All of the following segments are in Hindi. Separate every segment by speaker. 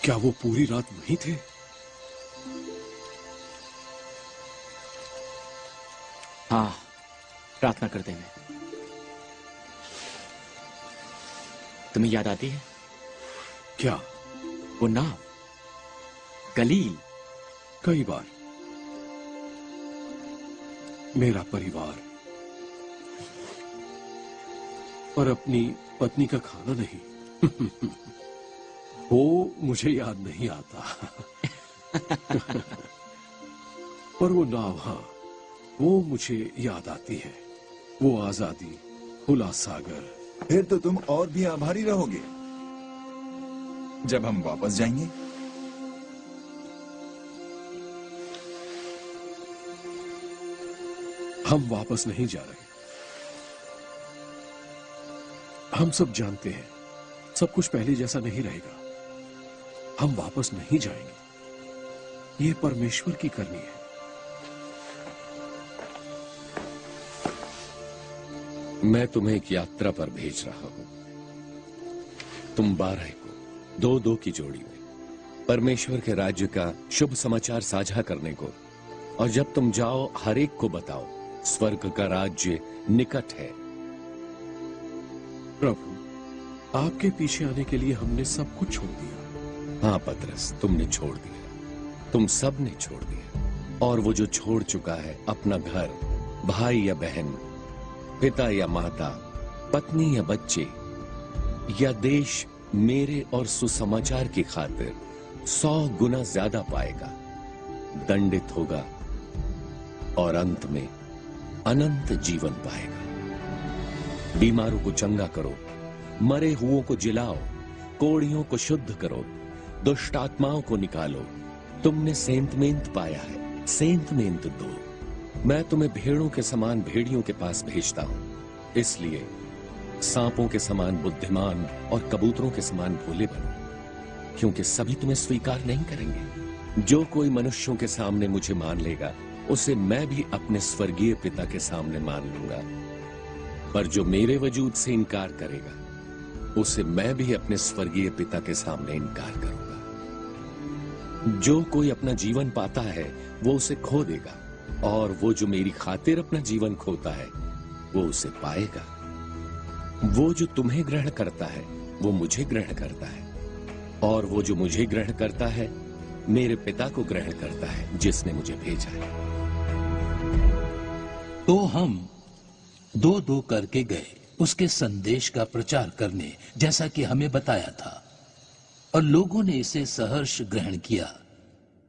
Speaker 1: क्या वो पूरी रात वहीं थे?
Speaker 2: हाँ, प्रार्थना करते हैं। तुम्हें याद आती है?
Speaker 1: क्या?
Speaker 2: वो नाव, गलील।
Speaker 1: कई बार। मेरा परिवार और अपनी पत्नी का खाना नहीं। वो मुझे याद नहीं आता। पर वो नाव, हाँ, वो मुझे याद आती है। वो आजादी, खुला सागर।
Speaker 3: फिर तो तुम और भी आभारी रहोगे जब हम वापस जाएंगे।
Speaker 1: हम वापस नहीं जा रहे। हम सब जानते हैं सब कुछ पहले जैसा नहीं रहेगा। हम वापस नहीं जाएंगे। ये परमेश्वर की करनी है।
Speaker 4: मैं तुम्हें एक यात्रा पर भेज रहा हूं। तुम 12 को 2-2 की जोड़ी में परमेश्वर के राज्य का शुभ समाचार साझा करने को, और जब तुम जाओ हर एक को बताओ स्वर्ग का राज्य निकट है।
Speaker 1: प्रभु, आपके पीछे आने के लिए हमने सब कुछ छोड़ दिया।
Speaker 4: हाँ पतरस, तुमने छोड़ दिया। तुम सब ने छोड़ दिया। और वो जो छोड़ चुका है अपना घर, भाई या बहन, पिता या माता, पत्नी या बच्चे, या देश, मेरे और सुसमाचार की खातिर 100 गुना ज्यादा पाएगा, दंडित होगा और अंत में अनंत जीवन पाएगा। बीमारों को चंगा करो, मरे हुओं को जिलाओ, कोढ़ियों को शुद्ध करो, दुष्ट आत्माओं को निकालो। तुमने सेंतमेंत पाया है, सेंतमेंत दो। मैं तुम्हें भेड़ों के समान भेड़ियों के पास भेजता हूं। इसलिए सांपों के समान बुद्धिमान और कबूतरों के समान भोले बनो, क्योंकि सभी तुम्हें स्वीकार नहीं करेंगे। जो कोई मनुष्यों के सामने मुझे मान लेगा, उसे मैं भी अपने स्वर्गीय पिता के सामने मान लूंगा। पर जो मेरे वजूद से इनकार करेगा, उसे मैं भी अपने स्वर्गीय पिता के सामने इनकार करूंगा। जो कोई अपना जीवन पाता है वो उसे खो देगा, और वो जो मेरी खातिर अपना जीवन खोता है वो उसे पाएगा। वो जो तुम्हें ग्रहण करता है वो मुझे ग्रहण करता है, और वो जो मुझे ग्रहण करता है मेरे पिता को ग्रहण करता है जिसने मुझे भेजा है।
Speaker 5: तो हम 2-2 करके गए उसके संदेश का प्रचार करने, जैसा कि हमें बताया था, और लोगों ने इसे सहर्ष ग्रहण किया।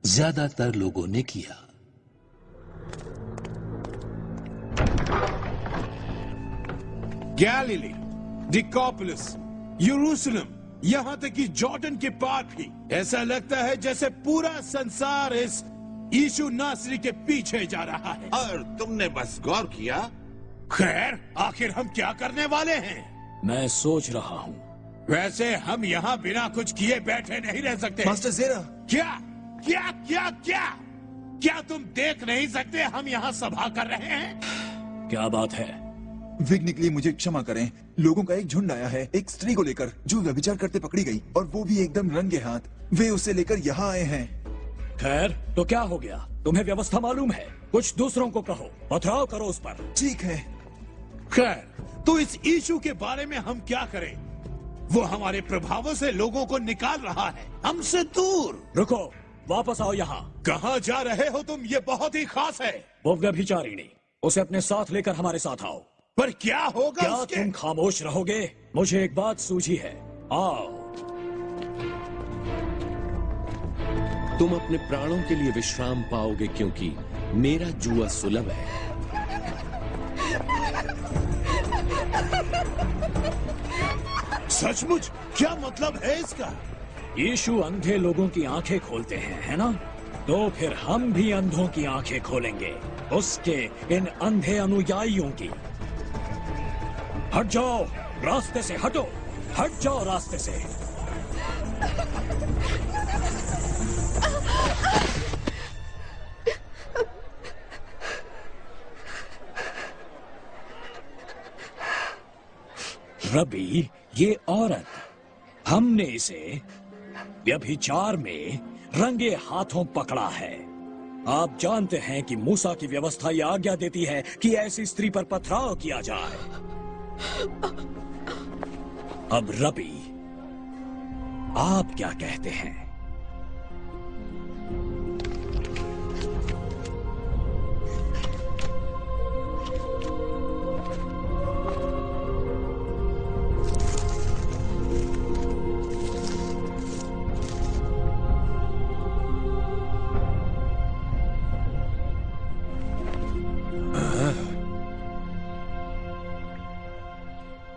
Speaker 5: ज्यादातर लोगों ने किया।
Speaker 6: गैलिली, डिकापोलिस, यरूशलेम, यहाँ तक कि जॉर्डन के पार भी ऐसा लगता है जैसे पूरा संसार इस यीशु नासरी के पीछे जा रहा है।
Speaker 7: और तुमने बस गौर किया?
Speaker 6: खैर, आखिर हम क्या करने वाले हैं?
Speaker 8: मैं सोच रहा हूँ।
Speaker 6: वैसे हम यहाँ बिना कुछ किए बैठे नहीं रह सकते।
Speaker 3: मास्टर ज़ेरा,
Speaker 6: क्या क्या क्या क्या क्या तुम देख नहीं सकते हम यहाँ सभा कर रहे हैं?
Speaker 8: क्या बात है?
Speaker 3: विघ्न के लिए मुझे क्षमा करें। लोगों का एक झुंड आया है एक स्त्री को लेकर जो व्यभिचार करते पकड़ी गई, और वो भी एकदम रंगे हाथ। वे उसे लेकर यहाँ आए हैं।
Speaker 8: खैर, तो क्या हो गया? तुम्हें व्यवस्था मालूम है। कुछ दूसरों को कहो, पथराव करो उस पर।
Speaker 3: ठीक है।
Speaker 6: खैर, तो इस यीशु के बारे में हम क्या करें? वो हमारे प्रभावों से लोगों को निकाल रहा है, हमसे दूर।
Speaker 8: रुको, वापस आओ यहाँ।
Speaker 6: कहाँ जा रहे हो तुम? ये बहुत ही खास है।
Speaker 8: वो व्यभिचारिणी, उसे अपने साथ लेकर हमारे साथ आओ।
Speaker 6: पर क्या होगा
Speaker 8: क्या
Speaker 6: उसके?
Speaker 8: तुम खामोश रहोगे? मुझे एक बात सूझी है। आओ।
Speaker 4: तुम अपने प्राणों के लिए विश्राम पाओगे, क्योंकि मेरा जुआ सुलभ है।
Speaker 6: सचमुच? क्या मतलब है इसका?
Speaker 8: यीशु अंधे लोगों की आंखें खोलते हैं, है ना? तो फिर हम भी अंधों की आंखें खोलेंगे, उसके इन अंधे अनुयायियों की। हट जाओ रास्ते से, हटो, हट जाओ रास्ते से। रबी, ये औरत, हमने इसे व्यभिचार में रंगे हाथों पकड़ा है। आप जानते हैं कि मूसा की व्यवस्था यह आज्ञा देती है कि ऐसी स्त्री पर पथराव किया जाए। अब रबी, आप क्या कहते हैं?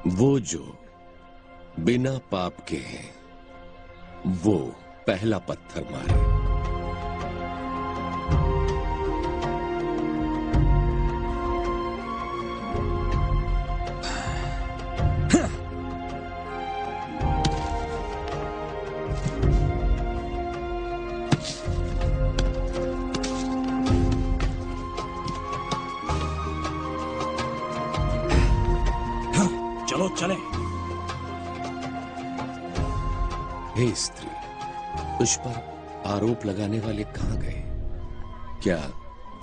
Speaker 4: वो जो बिना पाप के हैं, वो पहला पत्थर मारे।
Speaker 8: चलो चले।
Speaker 4: हे स्त्री, तुझ पर आरोप लगाने वाले कहां गए? क्या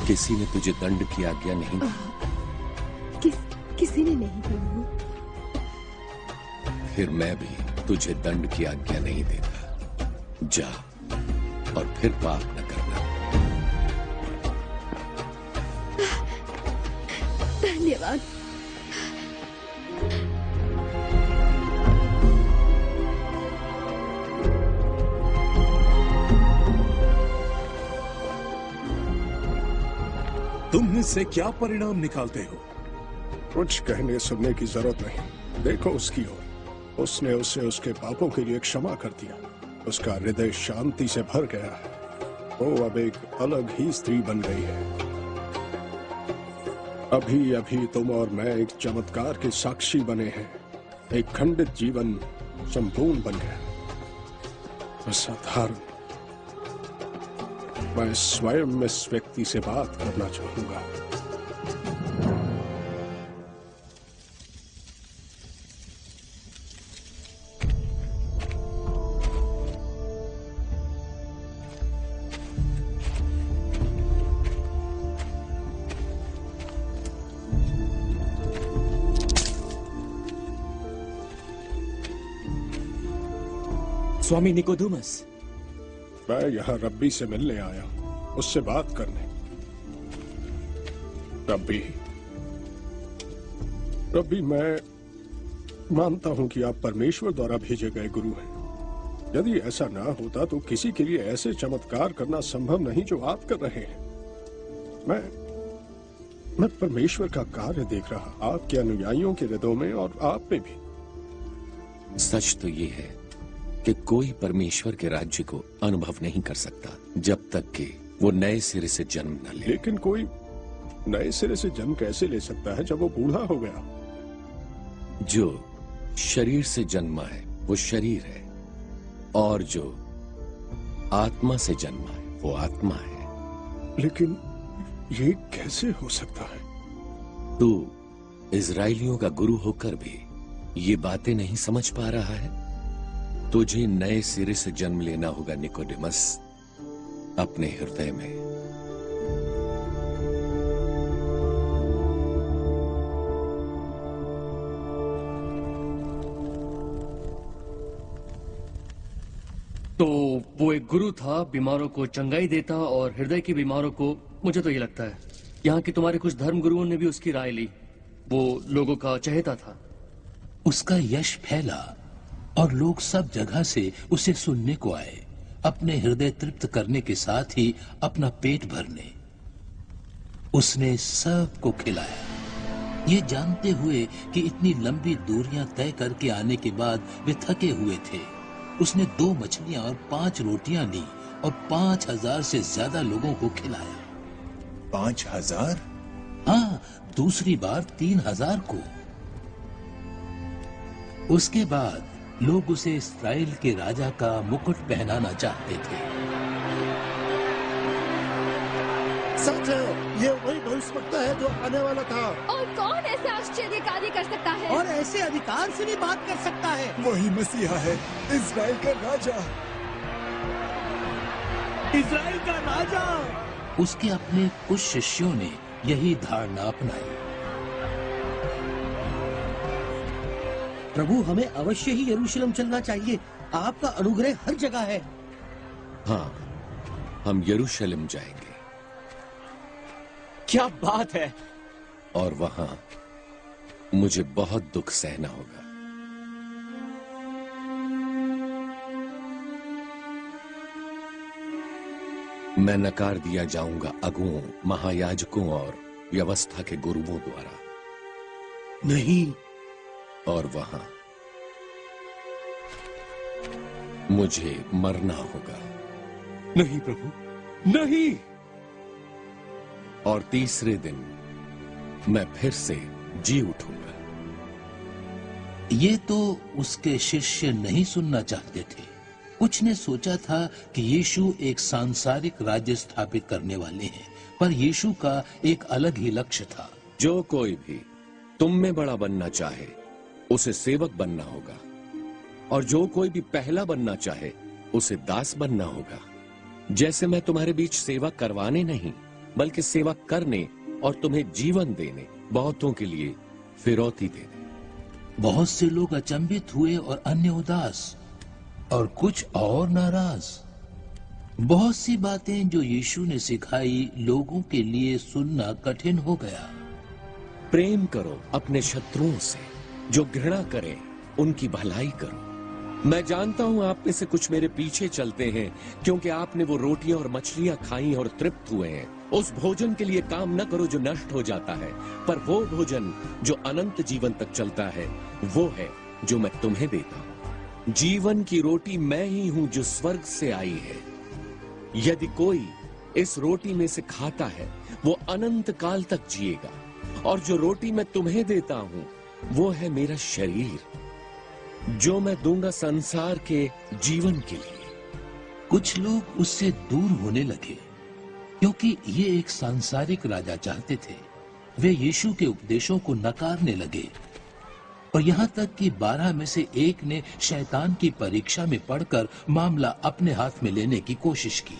Speaker 4: किसी ने तुझे दंड की आज्ञा नहीं दी?
Speaker 9: किसी ने नहीं प्रभु।
Speaker 4: फिर मैं भी तुझे दंड की आज्ञा नहीं देता। जा और फिर पाप न करना।
Speaker 9: धन्यवाद।
Speaker 6: तुम इससे क्या परिणाम निकालते हो?
Speaker 10: कुछ कहने सुनने की जरूरत नहीं। देखो उसकी ओर। उसने उसे उसके पापों के लिए क्षमा कर दिया। उसका हृदय शांति से भर गया है। वो अब एक अलग ही स्त्री बन गई है। अभी अभी तुम और मैं एक चमत्कार के साक्षी बने हैं। एक खंडित जीवन संपूर्ण बन गया। असाधारण। मैं स्वयं इस व्यक्ति से बात करना चाहूंगा।
Speaker 2: स्वामी निकोदेमस,
Speaker 10: मैं यहाँ रब्बी से मिलने आया हूँ, उससे बात करने। रब्बी, मैं मानता हूँ कि आप परमेश्वर द्वारा भेजे गए गुरु हैं। यदि ऐसा ना होता तो किसी के लिए ऐसे चमत्कार करना संभव नहीं जो आप कर रहे हैं। मैं परमेश्वर का कार्य देख रहा, आपके अनुयायियों के हृदयों में और आप में भी।
Speaker 4: सच तो ये है कि कोई परमेश्वर के राज्य को अनुभव नहीं कर सकता जब तक कि वो नए सिरे से जन्म न ले।
Speaker 10: लेकिन कोई नए सिरे से जन्म कैसे ले सकता है जब वो बूढ़ा हो गया?
Speaker 4: जो शरीर से जन्मा है वो शरीर है, और जो आत्मा से जन्मा है वो आत्मा है।
Speaker 10: लेकिन ये कैसे हो सकता है?
Speaker 4: तू इजराइलियों का गुरु होकर भी ये बातें नहीं समझ पा रहा है? तुझे नए सिरे से जन्म लेना होगा निकोडेमस, अपने हृदय में।
Speaker 11: तो वो एक गुरु था, बीमारों को चंगाई देता और हृदय की बीमारों को। मुझे तो ये लगता है यहाँ के तुम्हारे कुछ धर्म गुरुओं ने भी उसकी राय ली। वो लोगों का चहेता था।
Speaker 5: उसका यश फैला और लोग सब जगह से उसे सुनने को आए, अपने हृदय तृप्त करने के साथ ही अपना पेट भरने। उसने सबको खिलाया, ये जानते हुए कि इतनी लंबी दूरियां तय करके आने के बाद वे थके हुए थे। उसने 2 मछलियां और 5 रोटियां ली और 5000 से ज्यादा लोगों को खिलाया।
Speaker 3: 5000?
Speaker 5: हाँ, दूसरी बार 3000 को। उसके बाद लोग उसे इस्राएल के राजा का मुकुट पहनाना चाहते थे।
Speaker 12: सच है, ये वही भविष्यवक्ता है जो आने वाला था।
Speaker 9: और कौन ऐसे आश्चर्य कार्य कर सकता है?
Speaker 12: और ऐसे अधिकार से भी बात कर सकता है।
Speaker 3: वही मसीहा है, इस्राएल का राजा।
Speaker 8: इजराइल का राजा।
Speaker 5: उसके अपने कुछ शिष्यों ने यही धारणा अपनाई।
Speaker 13: प्रभु, हमें अवश्य ही यरूशलेम चलना चाहिए। आपका अनुग्रह हर जगह है।
Speaker 4: हाँ, हम यरूशलेम जाएंगे।
Speaker 2: क्या बात है।
Speaker 4: और वहां मुझे बहुत दुख सहना होगा। मैं नकार दिया जाऊंगा अगुओं, महायाजकों और व्यवस्था के गुरुओं द्वारा।
Speaker 13: नहीं।
Speaker 4: और वहां मुझे मरना होगा।
Speaker 1: नहीं प्रभु, नहीं।
Speaker 4: और तीसरे दिन मैं फिर से जी उठूंगा।
Speaker 5: ये तो उसके शिष्य नहीं सुनना चाहते थे। कुछ ने सोचा था कि यीशु एक सांसारिक राज्य स्थापित करने वाले हैं, पर यीशु का एक अलग ही लक्ष्य था।
Speaker 4: जो कोई भी तुम में बड़ा बनना चाहे उसे सेवक बनना होगा, और जो कोई भी पहला बनना चाहे उसे दास बनना होगा। जैसे मैं तुम्हारे बीच सेवा करवाने नहीं बल्कि सेवा करने और तुम्हें जीवन देने, बहुतों के लिए फिरौती देने।
Speaker 5: बहुत से लोग अचंभित हुए और अन्य उदास और कुछ और नाराज। बहुत सी बातें जो यीशु ने सिखाई लोगों के लिए सुनना कठिन हो गया।
Speaker 4: प्रेम करो अपने शत्रुओं से, जो घृणा करें उनकी भलाई करो। मैं जानता हूं आप में से कुछ मेरे पीछे चलते हैं क्योंकि आपने वो रोटियां और मछलियां खाई और तृप्त हुए हैं। उस भोजन के लिए काम न करो जो नष्ट हो जाता है, पर वो भोजन जो अनंत जीवन तक चलता है, वो है जो मैं तुम्हें देता हूं। जीवन की रोटी मैं ही हूं जो स्वर्ग से आई है। यदि कोई इस रोटी में से खाता है वो अनंत काल तक जिएगा, और जो रोटी मैं तुम्हें देता हूं वो है मेरा शरीर, जो मैं दूंगा संसार के जीवन के लिए।
Speaker 5: कुछ लोग उससे दूर होने लगे क्योंकि ये एक सांसारिक राजा चाहते थे। वे यीशु के उपदेशों को नकारने लगे, और यहाँ तक कि 12 में से एक ने शैतान की परीक्षा में पढ़कर मामला अपने हाथ में लेने की कोशिश की।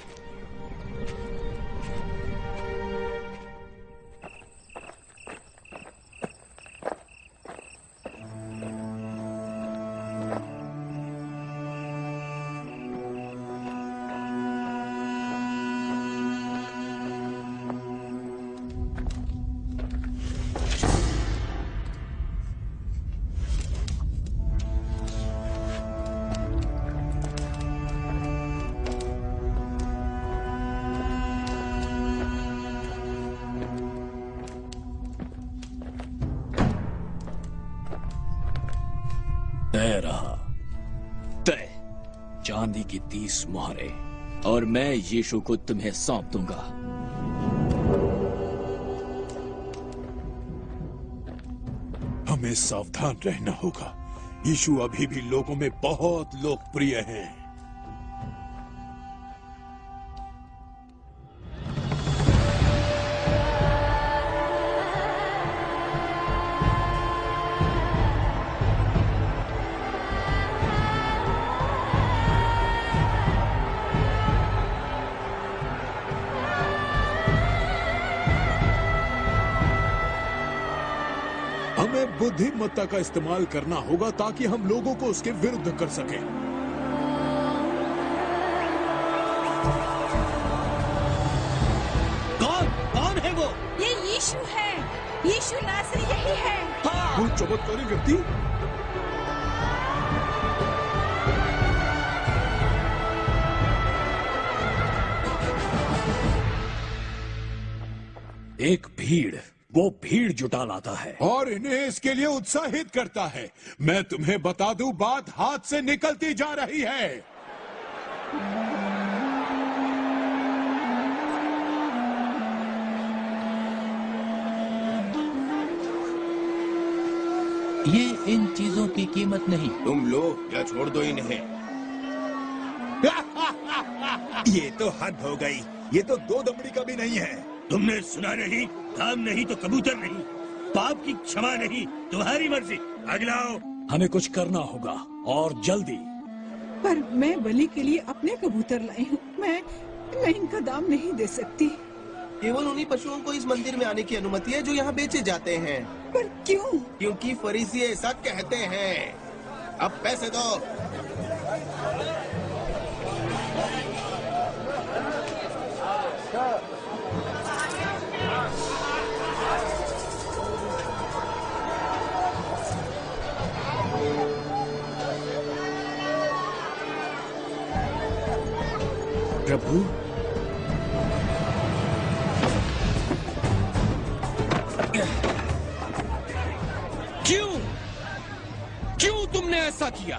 Speaker 8: तय रहा, तय। चांदी की 30 मोहरें, और मैं यीशु को तुम्हें सौंप दूंगा।
Speaker 6: हमें सावधान रहना होगा। यीशु अभी भी लोगों में बहुत लोकप्रिय हैं। हमें बुद्धिमत्ता का इस्तेमाल करना होगा ताकि हम लोगों को उसके विरुद्ध कर सकें।
Speaker 8: कौन है वो?
Speaker 14: ये यीशु है। यीशु नासरी यही है।
Speaker 6: वो चमत्कारी व्यक्ति।
Speaker 8: एक भीड़, वो भीड़ जुटा लाता है
Speaker 6: और इन्हें इसके लिए उत्साहित करता है। मैं तुम्हें बता दूं, बात हाथ से निकलती जा रही है।
Speaker 5: ये इन चीजों की कीमत नहीं।
Speaker 7: तुम लोग या छोड़ दो इन्हें।
Speaker 3: ये तो हद हो गई। ये तो 2 दमड़ी का भी नहीं है।
Speaker 15: तुमने सुना नहीं, काम नहीं तो कबूतर नहीं, पाप की क्षमा नहीं, तुम्हारी मर्जी। अगला आओ।
Speaker 8: हमें कुछ करना होगा, और जल्दी।
Speaker 14: पर मैं बलि के लिए अपने कबूतर लाई हूँ। मैं इनका दाम नहीं दे सकती।
Speaker 16: केवल उन्हीं पशुओं को इस मंदिर में आने की अनुमति है जो यहाँ बेचे जाते हैं।
Speaker 14: पर क्यों?
Speaker 16: क्योंकि फरीसी ऐसा कहते हैं। अब पैसे दो।
Speaker 8: प्रभु,
Speaker 4: क्यों तुमने ऐसा किया?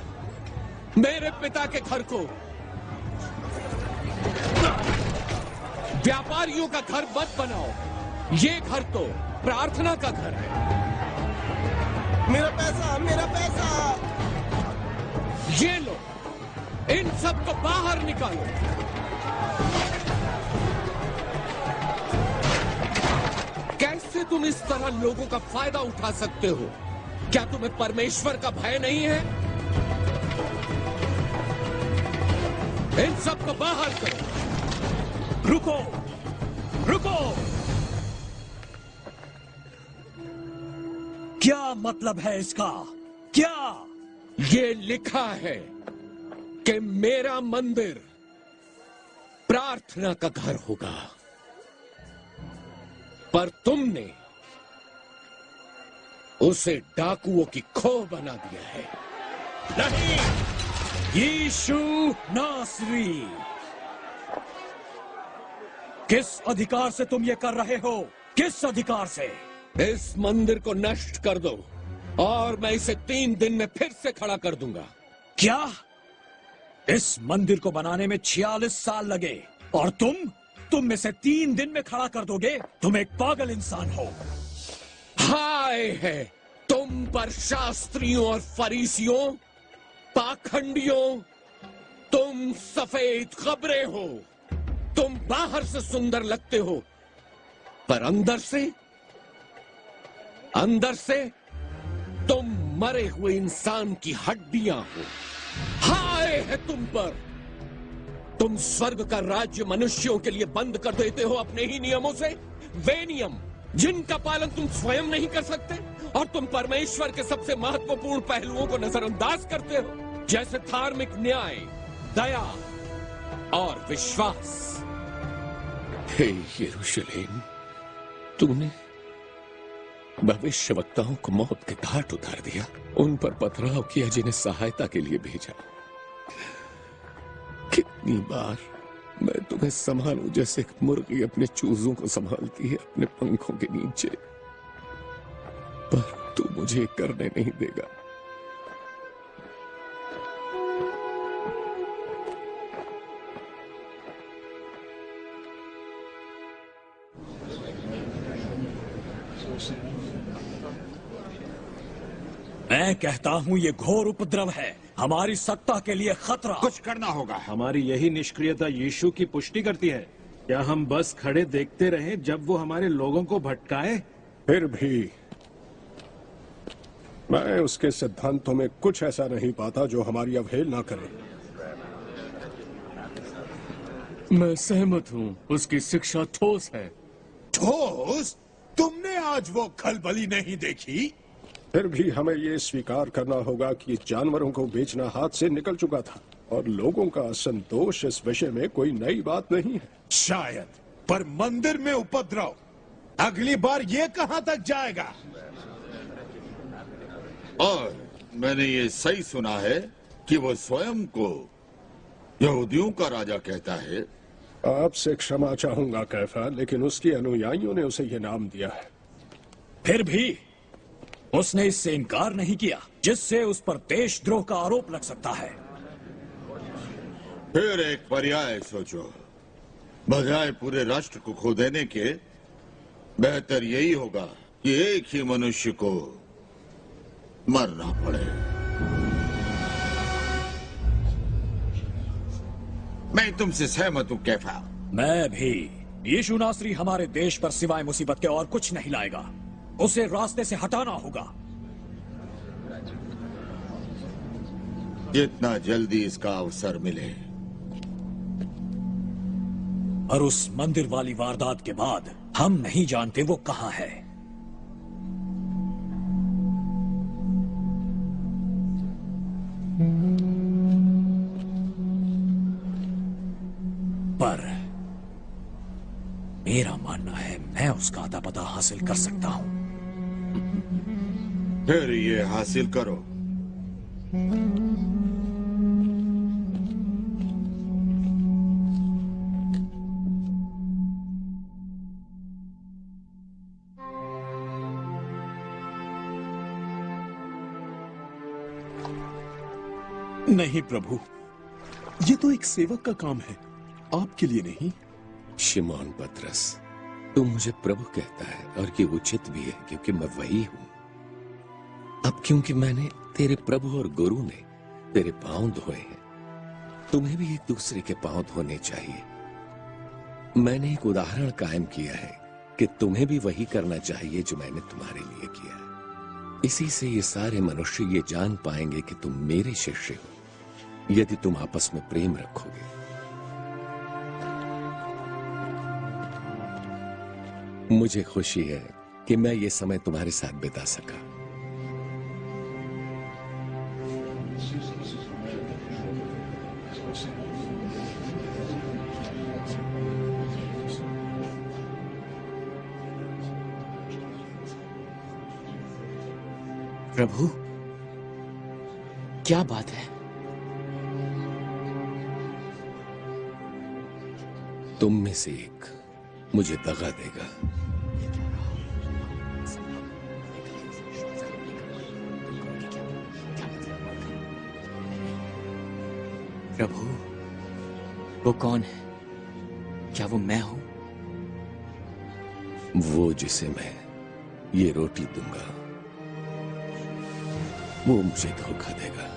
Speaker 4: मेरे पिता के घर को व्यापारियों का घर मत बनाओ। ये घर तो प्रार्थना का घर है।
Speaker 16: मेरा पैसा, मेरा पैसा!
Speaker 4: ये लो, इन सबको बाहर निकालो। कैसे तुम इस तरह लोगों का फायदा उठा सकते हो? क्या तुम्हें परमेश्वर का भय नहीं है? इन सबको बाहर करो।
Speaker 8: रुको, रुको! क्या मतलब है इसका? क्या?
Speaker 4: ये लिखा है कि मेरा मंदिर प्रार्थना का घर होगा, पर तुमने उसे डाकुओं की खोह बना दिया है।
Speaker 8: नहीं! यीशु नासरी, किस अधिकार से तुम ये कर रहे हो? किस अधिकार से?
Speaker 4: इस मंदिर को नष्ट कर दो और मैं इसे 3 दिन में फिर से खड़ा कर दूंगा।
Speaker 8: क्या? इस मंदिर को बनाने में 46 साल लगे और तुम इसे 3 दिन में खड़ा कर दोगे? तुम एक पागल इंसान हो।
Speaker 4: हाय है तुम पर शास्त्रियों और फरीसियों, पाखंडियों! तुम सफेद खबरें हो। तुम बाहर से सुंदर लगते हो, पर अंदर से तुम मरे हुए इंसान की हड्डियां हो। हाय है तुम पर! तुम स्वर्ग का राज्य मनुष्यों के लिए बंद कर देते हो अपने ही नियमों से, वे नियम जिनका पालन तुम स्वयं नहीं कर सकते, और तुम परमेश्वर के सबसे महत्वपूर्ण पहलुओं को नजरअंदाज करते हो, जैसे धार्मिक न्याय, दया और विश्वास। हे यरूशलेम, तूने भविष्यवक्ताओं को मौत के घाट उतार दिया, उन पर पथराव किया जिन्हें सहायता के लिए भेजा। कितनी बार मैं तुम्हें संभालूं जैसे एक मुर्गी अपने चूजों को संभालती है अपने पंखों के नीचे, पर तू मुझे करने नहीं देगा।
Speaker 8: मैं कहता हूं ये घोर उपद्रव है, हमारी सत्ता के लिए खतरा।
Speaker 17: कुछ करना होगा।
Speaker 18: हमारी यही निष्क्रियता यीशु की पुष्टि करती है। क्या हम बस खड़े देखते रहें जब वो हमारे लोगों को भटकाए?
Speaker 10: फिर भी मैं उसके सिद्धांतों में कुछ ऐसा नहीं पाता जो हमारी अवहेलना करे।
Speaker 11: मैं सहमत हूं, उसकी शिक्षा ठोस है।
Speaker 6: ठोस? तुमने आज वो खलबली नहीं देखी?
Speaker 10: फिर भी हमें ये स्वीकार करना होगा कि जानवरों को बेचना हाथ से निकल चुका था और लोगों का असंतोष इस विषय में कोई नई बात नहीं है।
Speaker 6: शायद, पर मंदिर में उपद्रव अगली बार ये कहां तक जाएगा?
Speaker 17: और मैंने ये सही सुना है कि वो स्वयं को यहूदियों का राजा कहता है।
Speaker 10: आपसे क्षमा चाहूंगा कैफा, लेकिन उसके अनुयायियों ने उसे ये नाम दिया है।
Speaker 8: फिर भी उसने इससे इनकार नहीं किया, जिससे उस पर देशद्रोह का आरोप लग सकता है।
Speaker 17: फिर एक पर्याय सोचो, बजाय पूरे राष्ट्र को खो देने के, बेहतर यही होगा कि एक ही मनुष्य को मरना पड़े। मैं तुमसे सहमत हूं कैफा।
Speaker 8: मैं भी। यीशु नासरी हमारे देश पर सिवाय मुसीबत के और कुछ नहीं लाएगा। उसे रास्ते से हटाना होगा।
Speaker 17: जितना जल्दी इसका अवसर मिले।
Speaker 8: और उस मंदिर वाली वारदात के बाद हम नहीं जानते वो कहां है। पर मेरा मानना है मैं उसका अता पता हासिल कर सकता हूं।
Speaker 17: फिर ये हासिल करो।
Speaker 1: नहीं प्रभु, ये तो एक सेवक का काम है, आपके लिए नहीं।
Speaker 4: शिमोन पतरस, तू मुझे प्रभु कहता है और ये उचित भी है क्योंकि मैं वही हूं। अब क्योंकि मैंने तेरे प्रभु और गुरु ने तेरे पांव धोए हैं, तुम्हें भी एक दूसरे के पांव धोने चाहिए। मैंने एक उदाहरण कायम किया है कि तुम्हें भी वही करना चाहिए जो मैंने तुम्हारे लिए किया है। इसी से ये सारे मनुष्य ये जान पाएंगे कि तुम मेरे शिष्य हो, यदि तुम आपस में प्रेम रखोगे। मुझे खुशी है कि मैं ये समय तुम्हारे साथ बिता सका।
Speaker 2: प्रभु, क्या बात है?
Speaker 4: तुम में से एक मुझे दगा देगा।
Speaker 2: प्रभु, वो कौन है? क्या वो मैं हूं?
Speaker 4: वो जिसे मैं ये रोटी दूंगा, वो मुझे धोखा देगा।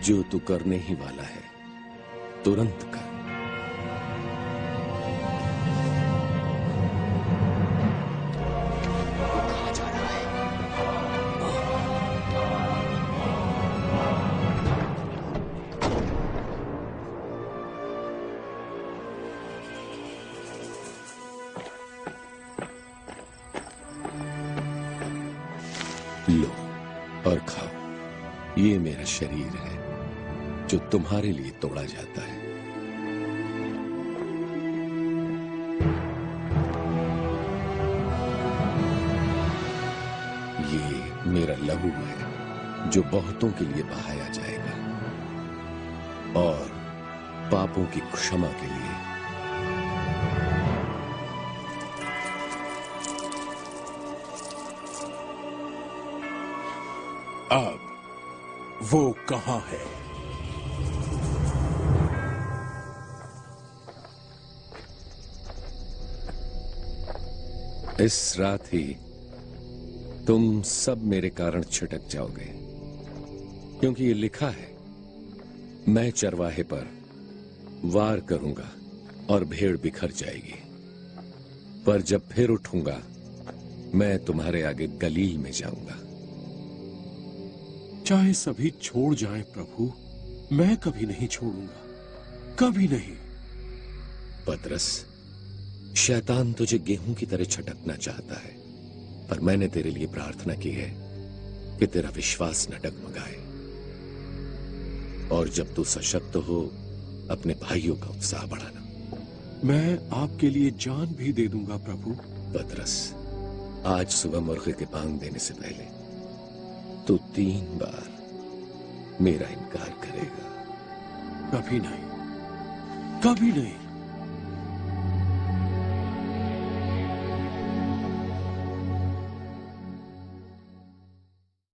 Speaker 4: जो तू करने ही वाला है तुरंत कर। लो और खाओ, ये मेरा शरीर है जो तुम्हारे लिए तोड़ा जाता है। ये मेरा लहू है जो बहुतों के लिए बहाया जाएगा और पापों की क्षमा के लिए।
Speaker 1: अब वो कहां है?
Speaker 4: इस रात ही तुम सब मेरे कारण छिटक जाओगे, क्योंकि ये लिखा है, मैं चरवाहे पर वार करूंगा और भेड़ बिखर जाएगी, पर जब फिर उठूंगा मैं तुम्हारे आगे गलील में जाऊंगा।
Speaker 1: चाहे सभी छोड़ जाएं प्रभु, मैं कभी नहीं छोड़ूंगा, कभी नहीं।
Speaker 4: पतरस, शैतान तुझे गेहूं की तरह छटकना चाहता है, पर मैंने तेरे लिए प्रार्थना की है कि तेरा विश्वास न डगमगाए, और जब तू सशक्त हो अपने भाइयों का उत्साह बढ़ाना।
Speaker 1: मैं आपके लिए जान भी दे दूंगा प्रभु।
Speaker 4: पतरस, आज सुबह मुर्गे के बांग देने से पहले तू 3 बार मेरा इनकार करेगा।
Speaker 1: कभी नहीं, कभी नहीं।